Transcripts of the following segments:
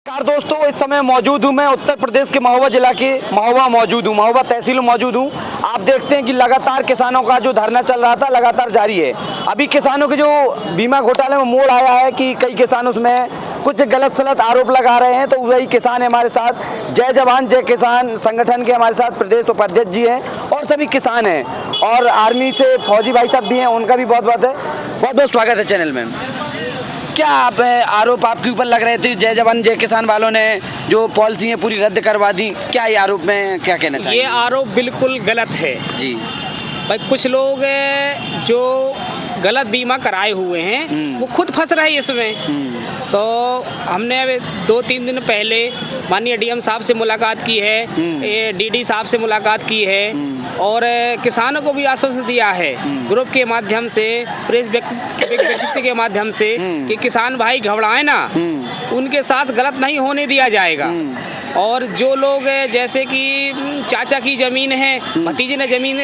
नमस्कार दोस्तों, इस समय मौजूद हूँ मैं उत्तर प्रदेश के महोबा जिला के महोबा तहसील में मौजूद हूँ। आप देखते हैं कि लगातार किसानों का जो धरना चल रहा था लगातार जारी है। अभी किसानों के जो बीमा घोटाले में मोड़ आया है कि कई किसान उसमें कुछ गलत सलत आरोप लगा रहे हैं, तो वही किसान है हमारे साथ। जय जवान जय किसान संगठन के हमारे साथ प्रदेश उपाध्यक्ष जी हैं और सभी किसान हैं, और आर्मी से फौजी भाई साहब भी हैं, उनका भी बहुत बहुत स्वागत है चैनल में। क्या आरोप आपके ऊपर लग रहे थे? जय जवान जय किसान वालों ने जो पॉलिसी है पूरी रद्द करवा दी, क्या ये आरोप में क्या कहना चाहिए? ये आरोप बिल्कुल गलत है जी भाई। कुछ लोग जो गलत बीमा कराए हुए हैं वो खुद फंस रहे हैं इसमें। तो हमने अभी 2-3 दिन पहले माननीय डीएम साहब से मुलाकात की है, डीडी साहब से मुलाकात की है, और किसानों को भी आश्वासन दिया है ग्रुप के माध्यम से, प्रेस व्यक्तित्व के माध्यम से कि किसान भाई घबराएं ना, उनके साथ गलत नहीं होने दिया जाएगा। और जो लोग जैसे कि चाचा की ज़मीन है, भतीजे ने ज़मीन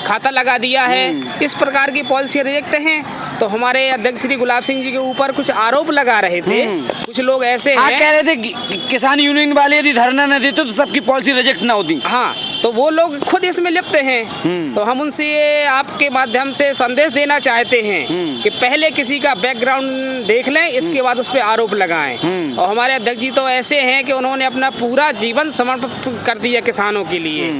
खाता लगा दिया है, इस प्रकार की पॉलिसी रिजेक्ट हैं। तो हमारे अध्यक्ष श्री गुलाब सिंह जी के ऊपर कुछ आरोप लगा रहे थे। कुछ लोग ऐसे हैं, कह रहे थे किसान यूनियन वाले यदि धरना न देते तो सबकी पॉलिसी रिजेक्ट ना होती। हाँ, तो वो लोग खुद इसमें लिप्त हैं। तो हम उनसे आपके माध्यम से संदेश देना चाहते हैं कि पहले किसी का बैकग्राउंड देख लें, इसके बाद उस पर आरोप लगाएं। और हमारे अध्यक्ष जी तो ऐसे हैं कि उन्होंने अपना पूरा जीवन समर्पित कर दिया किसानों के लिए।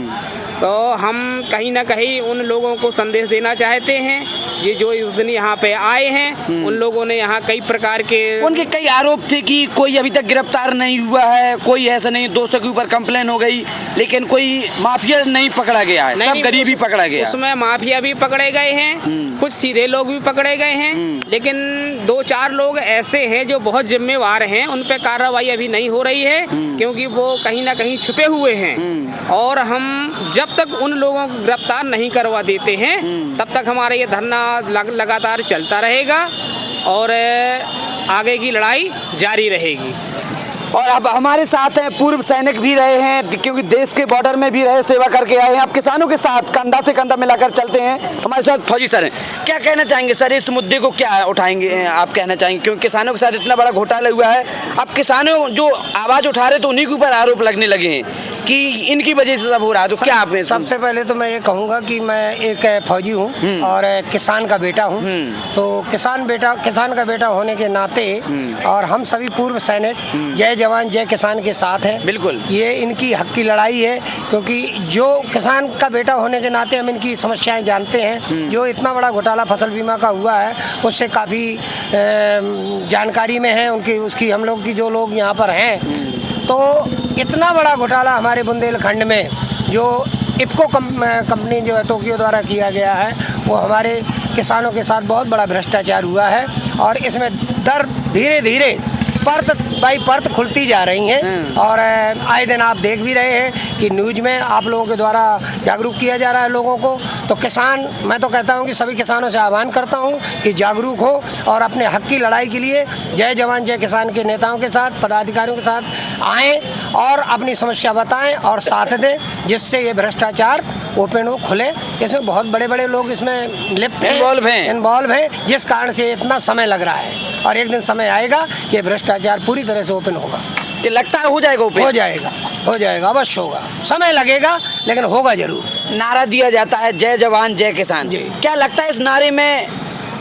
तो हम कहीं ना कहीं उन लोगों को संदेश देना चाहते हैं, ये जो उस दिन यहाँ पे आए हैं, उन लोगों ने यहाँ कई प्रकार के उनके कई आरोप थे कि कोई अभी तक गिरफ्तार नहीं हुआ है, कोई ऐसा नहीं, 200 के ऊपर कंप्लेन हो गई, लेकिन कोई माफिया नहीं पकड़ा गया है, सब गरीब ही पकड़ा गया। उसमें माफिया भी पकड़े गए हैं, कुछ सीधे लोग भी पकड़े गए हैं, लेकिन 2-4 लोग ऐसे हैं जो बहुत जिम्मेवार हैं, उन पे कार्रवाई अभी नहीं हो रही है क्योंकि वो कहीं ना कहीं छुपे हुए हैं। और हम जब तक उन लोगों को गिरफ्तार नहीं करवा देते हैं तब तक हमारा ये धरना लगातार चलता रहेगा और आगे की लड़ाई जारी रहेगी। और अब हमारे साथ हैं पूर्व सैनिक भी रहे हैं, क्योंकि देश के बॉर्डर में भी रहे, सेवा करके आए हैं। आप किसानों के साथ कंधा से कंधा मिलाकर चलते हैं। हमारे साथ फौजी सर हैं। क्या कहना चाहेंगे सर, इस मुद्दे को क्या उठाएंगे आप कहना चाहेंगे, क्योंकि किसानों के साथ इतना बड़ा घोटाला हुआ है। अब किसानों जो आवाज़ उठा रहे तो उन्हीं के ऊपर आरोप लगने लगे हैं कि इनकी वजह से सब हो रहा है। तो क्या आप सबसे पहले तो मैं ये कहूँगा कि मैं एक फौजी हूँ और किसान का बेटा हूँ। तो किसान का बेटा होने के नाते और हम सभी पूर्व सैनिक जय जवान जय किसान के साथ हैं। बिल्कुल, ये इनकी हक की लड़ाई है, क्योंकि जो किसान का बेटा होने के नाते हम इनकी समस्याएं जानते हैं। जो इतना बड़ा घोटाला फसल बीमा का हुआ है उससे काफ़ी जानकारी में है उसकी हम लोग की जो लोग यहाँ पर हैं। तो इतना बड़ा घोटाला हमारे बुंदेलखंड में जो इफ्को कंपनी जो है टोक्यो द्वारा किया गया है, वो हमारे किसानों के साथ बहुत बड़ा भ्रष्टाचार हुआ है। और इसमें दर धीरे धीरे परत बाई परत खुलती जा रही हैं। और आए दिन आप देख भी रहे हैं कि न्यूज़ में आप लोगों के द्वारा जागरूक किया जा रहा है लोगों को। तो किसान, मैं तो कहता हूं कि सभी किसानों से आह्वान करता हूं कि जागरूक हो और अपने हक की लड़ाई के लिए जय जवान जय किसान के नेताओं के साथ, पदाधिकारियों के साथ आएँ और अपनी समस्या बताएं और साथ दें, जिससे ये भ्रष्टाचार ओपन हो, खुले। इसमें बहुत बड़े बड़े लोग इसमें लिप्त हैं, इन्वॉल्व हैं, जिस कारण से इतना समय लग रहा है। और एक दिन समय आएगा कि भ्रष्टाचार पूरी तरह से ओपन होगा। ये लगता है हो जाएगा ओपन? हो जाएगा, अवश्य होगा। समय लगेगा लेकिन होगा जरूर। नारा दिया जाता है जय जवान जय किसान, क्या लगता है इस नारे में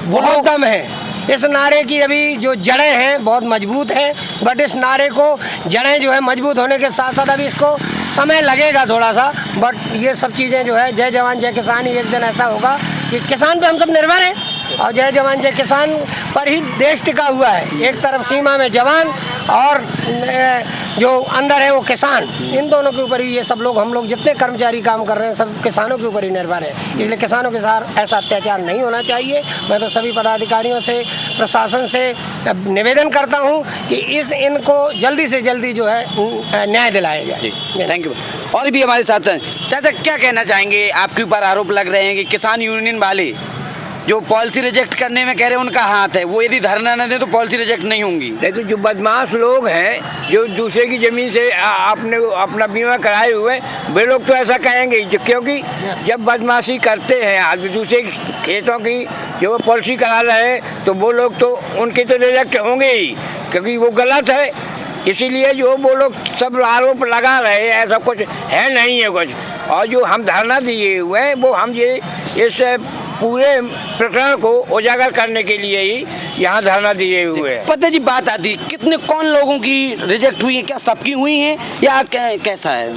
बहुत दम है? इस नारे की अभी जो जड़ें हैं बहुत मजबूत हैं, बट इस नारे को जड़ें जो है मजबूत होने के साथ साथ अभी इसको समय लगेगा थोड़ा सा। बट ये सब चीज़ें जो है जय जवान जय किसान ही एक दिन ऐसा होगा कि किसान पे हम सब निर्भर हैं और जय जवान जय किसान पर ही देश टिका हुआ है। एक तरफ सीमा में जवान और जो अंदर है वो किसान, इन दोनों के ऊपर ही ये सब लोग, हम लोग जितने कर्मचारी काम कर रहे हैं सब किसानों के ऊपर ही निर्भर है। इसलिए किसानों के साथ ऐसा अत्याचार नहीं होना चाहिए। मैं तो सभी पदाधिकारियों से, प्रशासन से निवेदन करता हूँ कि इनको जल्दी से जल्दी जो है न्याय दिलाया जाए। जी, थैंक यू। और भी हमारे साथ हैं। चाचा, क्या कहना चाहेंगे, आपके ऊपर आरोप लग रहे हैं कि किसान यूनियन वाले जो पॉलिसी रिजेक्ट करने में कह रहे हैं उनका हाथ है, वो यदि धरना न दे तो पॉलिसी रिजेक्ट नहीं होंगी? देखिए, जो बदमाश लोग हैं जो दूसरे की ज़मीन से आपने अपना बीमा कराए हुए, वे लोग तो ऐसा कहेंगे, क्योंकि जब बदमाशी करते हैं आदमी दूसरे खेतों की जो पॉलिसी करा रहे हैं तो वो लोग तो उनके तो रिजेक्ट होंगे ही, क्योंकि वो गलत है। इसीलिए जो वो लोग सब आरोप लगा रहे हैं, ऐसा कुछ है नहीं है कुछ। और जो हम धरना दिए हुए हैं वो हम ये इस पूरे प्रकरण को उजागर करने के लिए ही यहाँ धरना दिए हुए हैं। पता जी बात आती है, कितने कौन लोगों की रिजेक्ट हुई है, क्या सबकी हुई हैं या कैसा है?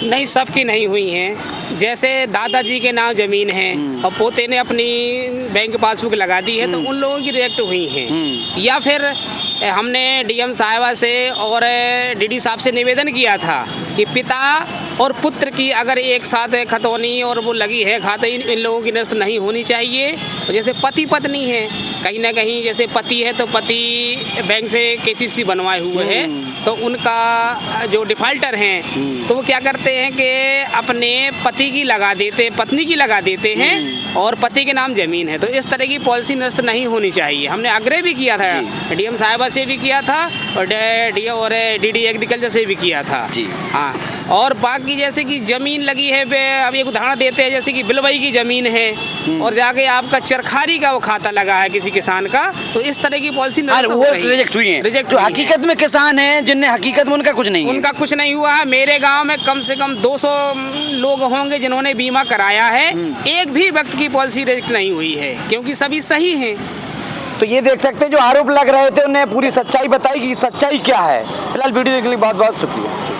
नहीं, सबकी नहीं हुई हैं। जैसे दादाजी के नाम जमीन है और पोते ने अपनी बैंक पासबुक लगा दी है तो उन लोगों की रिजेक्ट हुई हैं। या फिर हमने डीएम साहिबा से और डीडी साहब से निवेदन किया था कि पिता और पुत्र की अगर एक साथ खतौनी और वो लगी है खाता, इन लोगों की निरस्त नहीं होनी चाहिए। और जैसे पति पत्नी है, कहीं ना कहीं जैसे पति है तो पति बैंक से केसीसी बनवाए हुए हैं तो उनका जो डिफाल्टर हैं तो वो क्या करते हैं कि अपने पति की लगा देते, पत्नी की लगा देते हैं और पति के नाम जमीन है। तो इस तरह की पॉलिसी निरस्त नहीं होनी चाहिए। हमने आग्रह भी किया था, डीएम साहिबा से भी किया था और डीडी एग्रीकल्चर से भी किया था। हाँ, और बाकी जैसे कि जमीन लगी है, अब एक उदाहरण देते हैं, जैसे कि बिलवई की जमीन है और जाके आपका चरखारी का वो खाता लगा है किसी किसान का, तो इस तरह की पॉलिसी वो रिजेक्ट हुई है। रिजेक्ट जो हकीकत में किसान हैं जिनने हकीकत में उनका कुछ नहीं है, उनका कुछ नहीं हुआ है। मेरे गांव में कम से कम 200 लोग होंगे जिन्होंने बीमा कराया है, एक भी व्यक्ति की पॉलिसी रिजेक्ट नहीं हुई है क्योंकि सभी सही हैं। तो ये देख सकते हैं जो आरोप लग रहे थे उन्हें पूरी सच्चाई बताई कि सच्चाई क्या है। फिलहाल वीडियो देखने के लिए बहुत बहुत शुक्रिया।